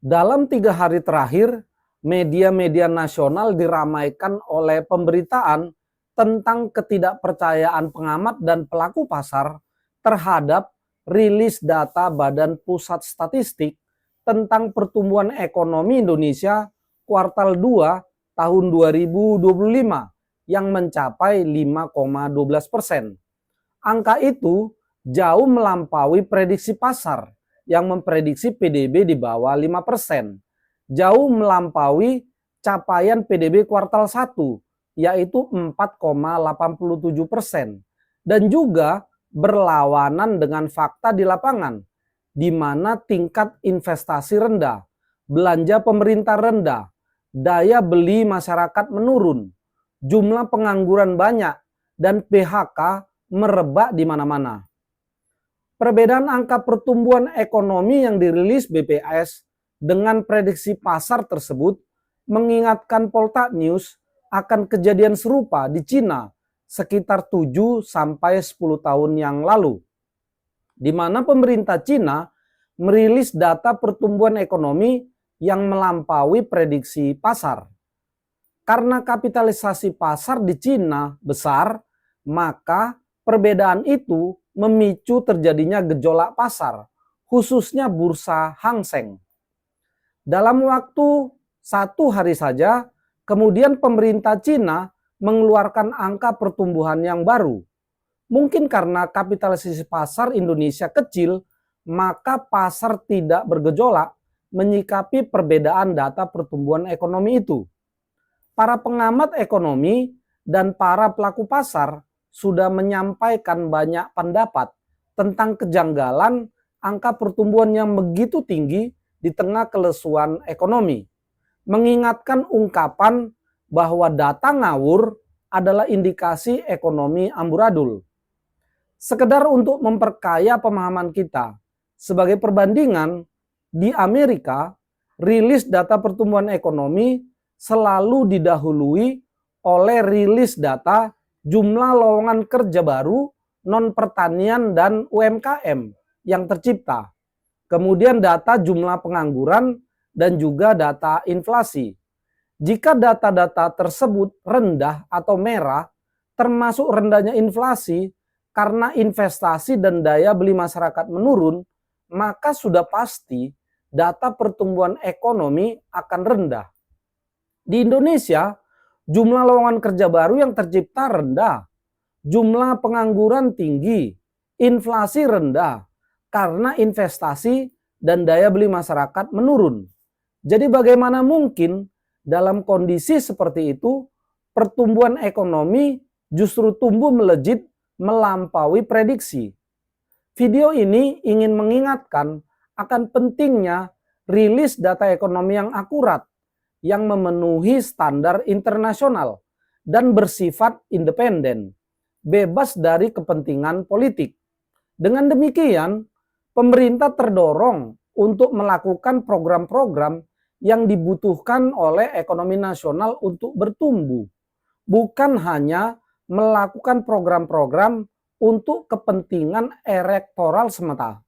Dalam 3 hari terakhir, media-media nasional diramaikan oleh pemberitaan tentang ketidakpercayaan pengamat dan pelaku pasar terhadap rilis data Badan Pusat Statistik tentang pertumbuhan ekonomi Indonesia kuartal 2 tahun 2025 yang mencapai 5,12%. Angka itu jauh melampaui prediksi pasar yang memprediksi PDB di bawah 5%. Jauh melampaui capaian PDB kuartal 1, yaitu 4,87%. Dan juga berlawanan dengan fakta di lapangan, di mana tingkat investasi rendah, belanja pemerintah rendah, daya beli masyarakat menurun, jumlah pengangguran banyak, dan PHK merebak di mana-mana. Perbedaan angka pertumbuhan ekonomi yang dirilis BPS dengan prediksi pasar tersebut mengingatkan Poltak News akan kejadian serupa di Cina sekitar 7-10 tahun yang lalu, di mana pemerintah Cina merilis data pertumbuhan ekonomi yang melampaui prediksi pasar. Karena kapitalisasi pasar di Cina besar, maka perbedaan itu memicu terjadinya gejolak pasar, khususnya bursa Hang Seng. Dalam waktu 1 hari saja, kemudian pemerintah Cina mengeluarkan angka pertumbuhan yang baru. Mungkin karena kapitalisasi pasar Indonesia kecil, maka pasar tidak bergejolak menyikapi perbedaan data pertumbuhan ekonomi itu. Para pengamat ekonomi dan para pelaku pasar sudah menyampaikan banyak pendapat tentang kejanggalan angka pertumbuhan yang begitu tinggi di tengah kelesuan ekonomi. Mengingatkan ungkapan bahwa data ngawur adalah indikasi ekonomi amburadul. Sekedar untuk memperkaya pemahaman kita, sebagai perbandingan, di Amerika, rilis data pertumbuhan ekonomi selalu didahului oleh rilis data jumlah lowongan kerja baru, non-pertanian, dan UMKM yang tercipta. Kemudian data jumlah pengangguran dan juga data inflasi. Jika data-data tersebut rendah atau merah, termasuk rendahnya inflasi karena investasi dan daya beli masyarakat menurun, maka sudah pasti data pertumbuhan ekonomi akan rendah. Di Indonesia, jumlah lowongan kerja baru yang tercipta rendah, jumlah pengangguran tinggi, inflasi rendah karena investasi dan daya beli masyarakat menurun. Jadi bagaimana mungkin dalam kondisi seperti itu pertumbuhan ekonomi justru tumbuh melejit melampaui prediksi? Video ini ingin mengingatkan akan pentingnya rilis data ekonomi yang akurat, yang memenuhi standar internasional dan bersifat independen, bebas dari kepentingan politik. Dengan demikian, pemerintah terdorong untuk melakukan program-program yang dibutuhkan oleh ekonomi nasional untuk bertumbuh, bukan hanya melakukan program-program untuk kepentingan elektoral semata.